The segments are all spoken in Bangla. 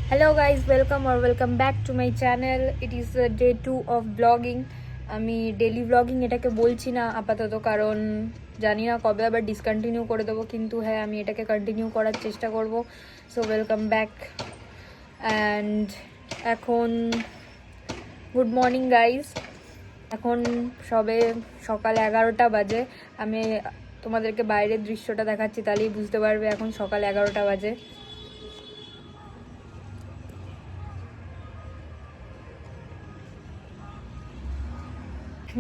Hello guys, welcome back to my channel. It is day 2 of vlogging. আমি ডেলি ব্লগিং এটাকে বলছি না আপাতত, কারণ জানি না কবে আবার ডিসকন্টিনিউ করে দেবো, কিন্তু হ্যাঁ আমি এটাকে কন্টিনিউ করার চেষ্টা করব। So welcome back. অ্যান্ড এখন গুড মর্নিং গাইজ, এখন সবে সকাল 11টা বাজে। আমি তোমাদেরকে বাইরের দৃশ্যটা দেখাচ্ছি, তাহলেই বুঝতে পারবে এখন সকাল 11টা বাজে।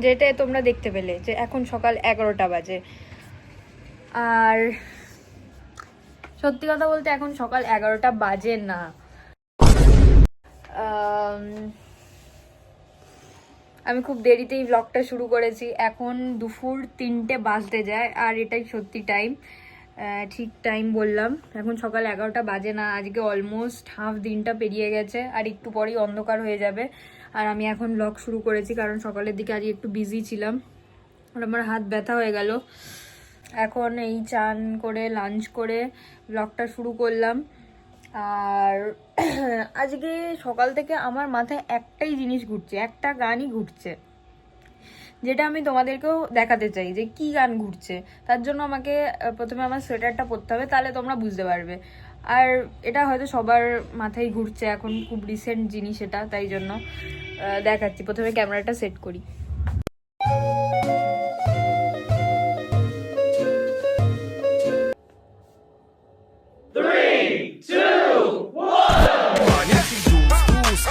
যেটা তোমরা দেখতে পেলে যে এখন সকাল 11টা বাজে। আর সত্যি কথা বলতে এখন সকাল 11টা বাজে না, আমি খুব দেরিতেই ব্লগটা শুরু করেছি। এখন দুপুর 3টে বাজতে যায়, আর এটাই সত্যি টাইম, ঠিক টাইম বললাম। এখন সকাল 11টা বাজে না, আজকে অলমোস্ট হাফ দিনটা পেরিয়ে গেছে, আর একটু পরেই অন্ধকার হয়ে যাবে। আর আমি এখন ব্লগ শুরু করেছি কারণ সকালের দিকে আজকে একটু বিজি ছিলাম, আর আমার হাত ব্যথা হয়ে গেল। এখন এই চান করে লাঞ্চ করে ব্লগটা শুরু করলাম। আর আজকে সকাল থেকে আমার মাথায় একটাই জিনিস ঘুরছে, একটা গানই ঘুরছে, যেটা আমি তোমাদেরকেও দেখাতে চাই যে কি গান ঘুরছে। তার জন্য আমাকে প্রথমে আমার সোয়েটারটা পরতে হবে, তাহলে তোমরা বুঝতে পারবে। আর এটা হয়তো সবার মাথায় ঘুরছে, এখন খুব রিসেন্ট জিনিস এটা, তাই জন্য দেখাচ্ছি। প্রথমে ক্যামেরাটা সেট করি।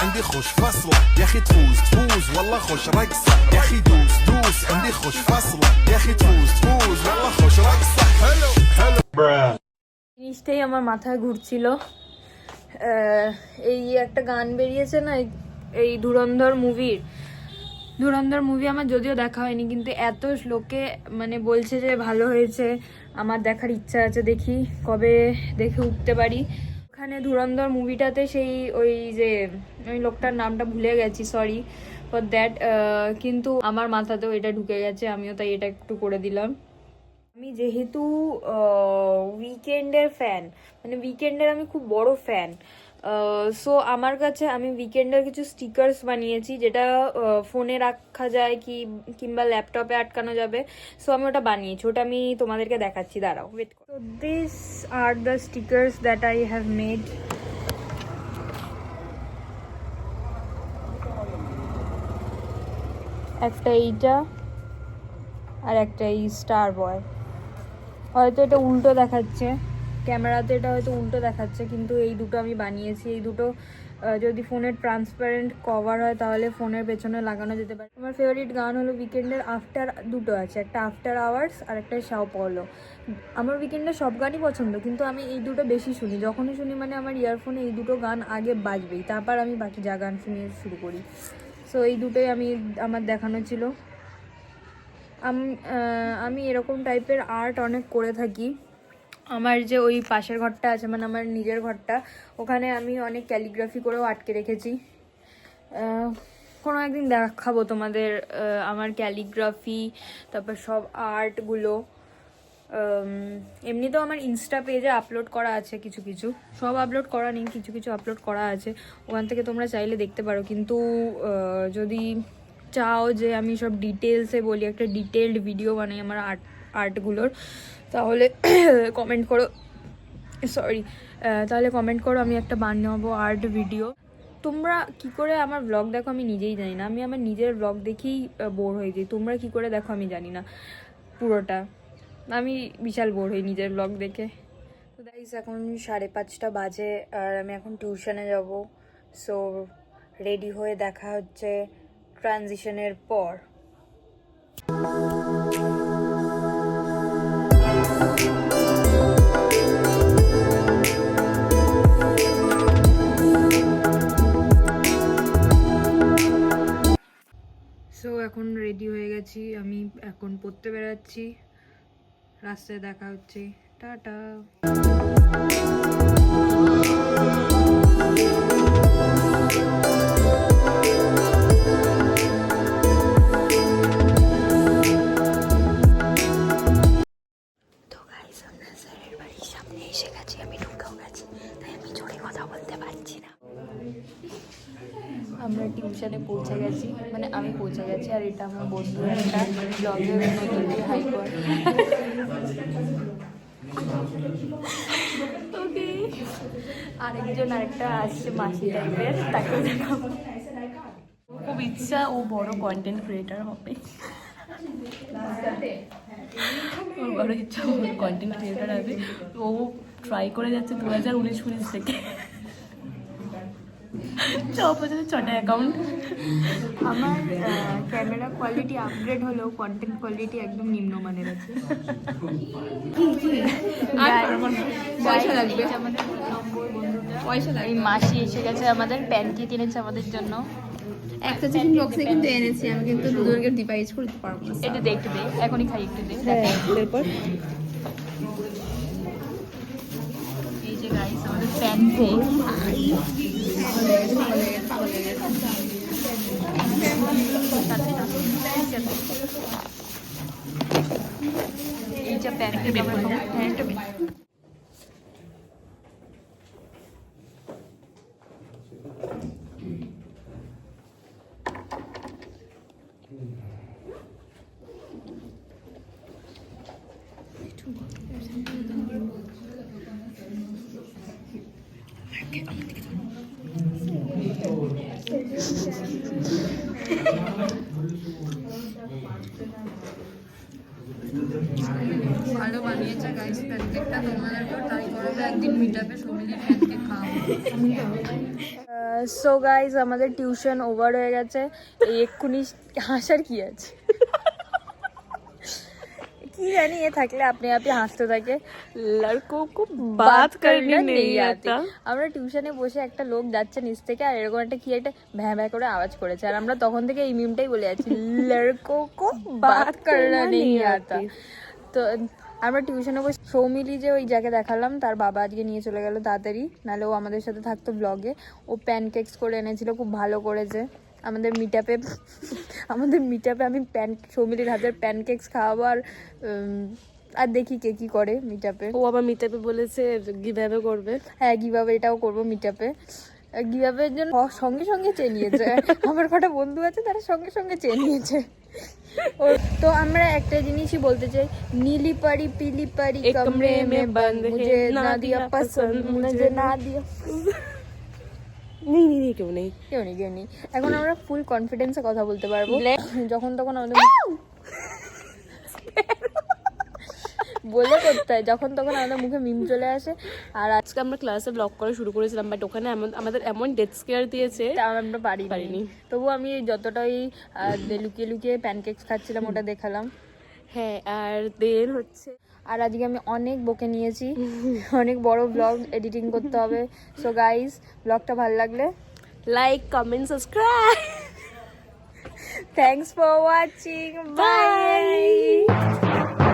عندي خوش فصلة يا اخي تفوز والله خوش رقصة يا اخي دوس عندي خوش فصلة يا اخي تفوز والله خوش رقصة حلو জিনিসটাই আমার মাথায় ঘুরছিল। এই একটা গান বেরিয়েছে না এই ধুরন্ধর মুভি, আমার যদিও দেখা হয়নি, কিন্তু এত লোকে মানে বলছে যে ভালো হয়েছে, আমার দেখার ইচ্ছা আছে, দেখি কবে দেখে উঠতে পারি। ওখানে ধুরন্ধর মুভিটাতে সেই ওই যে ওই লোকটার নামটা ভুলে গেছি, সরি ফর দ্যাট, কিন্তু আমার মাথাতেও এটা ঢুকে গেছে, আমিও তাই এটা একটু করে দিলাম। আমি যেহেতু উইকেন্ডের ফ্যান, মানে উইকেন্ডের আমি খুব বড় ফ্যান, সো আমার কাছে আমি উইকেন্ডের কিছু স্টিকার্স বানিয়েছি, যেটা ফোনে রাখা যায় কিংবা ল্যাপটপে আটকানো যাবে। সো আমি ওটা বানিয়েছি, ওটা আমি তোমাদেরকে দেখাচ্ছি, দাঁড়াও ওয়েট করো। So this are the stickers that I have made. একটা এইটা, আর একটা এই স্টার বয়। হয়তো এটা উল্টো দেখাচ্ছে ক্যামেরাতে, এটা হয়তো উল্টো দেখাচ্ছে, কিন্তু এই দুটো আমি বানিয়েছি। এই দুটো যদি ফোনের ট্রান্সপারেন্ট কভার হয় তাহলে ফোনের পেছনে লাগানো যেতে পারে। আমার ফেভারিট গান হলো উইকেন্ডের আফটার, দুটো আছে, একটা আফটার আওয়ার্স আর একটা সাও পাওলো। আমার উইকেন্ডের সব গানই পছন্দ, কিন্তু আমি এই দুটো বেশি শুনি। যখনই শুনি মানে আমার ইয়ারফোনে এই দুটো গান আগে বাজবেই, তারপর আমি বাকি যা গান শুনে শুরু করি। সো এই দুটোই আমার দেখানো ছিল। আমি এরকম টাইপের আর্ট অনেক করে থাকি। আমার যে ওই পাশের ঘরটা আছে, মানে আমার নিজের ঘরটা, ওখানে আমি অনেক ক্যালিগ্রাফি করেও আটকে রেখেছি। কোনো একদিন দেখাবো তোমাদের আমার ক্যালিগ্রাফি, তারপর সব আর্টগুলো। এমনিতেও আমার ইনস্টা পেজে আপলোড করা আছে কিছু কিছু, সব আপলোড করা নেই, কিছু কিছু আপলোড করা আছে, ওখান থেকে তোমরা চাইলে দেখতে পারো। কিন্তু যদি চাও যে আমি সব ডিটেলসে বলি, একটা ডিটেলড ভিডিও বানাই আমার আর্টগুলোর, তাহলে কমেন্ট করো, তাহলে কমেন্ট করো, আমি একটা বানাবো আর্ট ভিডিও। তোমরা কি করে আমার ব্লগ দেখো আমি নিজেই জানি না, আমি আমার নিজের ব্লগ দেখেই বোর হয়ে যাই। তোমরা কি করে দেখো আমি জানি না, পুরোটা আমি বিশাল বোর হই নিজের ব্লগ দেখে। তো গাইস এখন 5:30 বাজে, আর আমি এখন টিউশনে যাব। সো রেডি হয়ে দেখা হচ্ছে ট্রানজিশনের পর। সো এখন রেডি হয়ে গেছি, আমি এখন পড়তে বেরোচ্ছি, রাস্তায় দেখা হচ্ছে, টাটা। এসে গেছি, আমি ঢুকেও গেছি, তাই আমি জোরে কথা বলতে পারছি না। আমরা টিউশনে পৌঁছে গেছি, মানে আমি পৌঁছে গেছি, আর এটা আমার বন্ধু একটা ব্লগে নতুন হাই কর। ওকে, আরেকটা আসছে মাসি টাইপের, তাকে দেখাবো। খুব ইচ্ছা ও বড় কন্টেন্ট ক্রিয়েটার হবে, ওর বড় ইচ্ছা কন্টেন্ট ক্রিয়েটার হবে। ও ট্রাই করে যাচ্ছে 2019 থেকে, 6টা অ্যাকাউন্ট। আমার ক্যামেরা কোয়ালিটি আপগ্রেড হলেও কন্টেন্ট কোয়ালিটি একদম নিম্নমানের আছে। পয়সা লাগবে, আমাদের পয়সা লাগবে। এই মাসি এসে গেছে, আমাদের প্যানকেক এনেছে আমাদের জন্য। একটা চিকেন বক্সে কিন্তু এনেছি আমি, কিন্তু দুজনকে ডিভাইড করতে পারবো না। একটু দে, একটু দে, এখনই খাই, একটু দে। এরপর এই যে গাইস আমাদের প্যানকেক, এই যে প্যানকেক আমরা খাবো। হ্যাঁ, একটু বের। ভালো বানিয়েছে গাইস প্যানকেকটা, তোমাদেরকেও ট্রাই করবে একদিন মিটাপে সমিলির প্যানকেক খাওয়াবো। সো গাইস আমাদের টিউশন ওভার হয়ে গেছে। এই এক্ষুনি হাসার কি আছে, কি জানি এ থাকলে আপনি আপনি হাসতে থাকে। লড়কো কো বাত করনি নেই আতা। আমরা টিউশনে বসে একটা লোক যাচ্ছে নিচ থেকে, আর এরকম একটা কি একটা ভ্যাঁ ভ্যাঁ করে আওয়াজ করেছে, আর আমরা তখন থেকে এই মিমটাই বলে যাচ্ছি, লড়কো কো বাত করনা নেই আতা। তো আমরা টিউশনে বসে সৌমিলি যে ওই যাকে দেখালাম তার বাবা আজকে নিয়ে চলে গেল তাড়াতাড়ি, নাহলে ও আমাদের সাথে থাকতো ব্লগে। ও প্যানকেকস করে এনেছিল, খুব ভালো করেছে। আমাদের মিটআপে আমি সৌমিলির হাতের প্যানকেকস খাওয়াবো, আর দেখি কে কি করে মিটআপে। ও আবার মিটাপে বলেছে গিভঅ্যাওয়ে করবে। হ্যাঁ, গিভঅ্যাওয়ে এটাও করবো মিটআপে। গিভঅ্যাওয়ের জন্য সঙ্গে সঙ্গে চেয়ে নিয়েছে। আমার কটা বন্ধু আছে তারা সঙ্গে সঙ্গে চেয়ে নিয়েছে। তো আমরা একটা জিনিসই বলতে চাই, নীলি পারি পিলি পারি কমরে মে বন্ধ, মুঝে না দিয়া পছন্দ, মুঝে না দিয়া। নেই কেউ নেই। এখন আমরা ফুল কনফিডেন্সে কথা বলতে পারবো, যখন তখন আমাদের বলে করতে হয়, যখন তখন আমাদের মুখে মিম চলে আসে। আর আজকে আমরা ক্লাসে ব্লগ করা শুরু করেছিলাম, বাট ওখানে আমাদের এমন ডেথ স্কেয়ার দিয়েছে, তা আমরা পারিনি। তবু আমি যতটাই লুকিয়ে লুকিয়ে প্যানকেকস খাচ্ছিলাম ওটা দেখালাম। হ্যাঁ, আর দেন হচ্ছে, আর আজকে আমি অনেক বকে নিয়েছি, অনেক বড় ব্লগ এডিটিং করতে হবে। সো গাইস, ব্লগটা ভালো লাগলে like, comment, subscribe. Thanks for watching, by.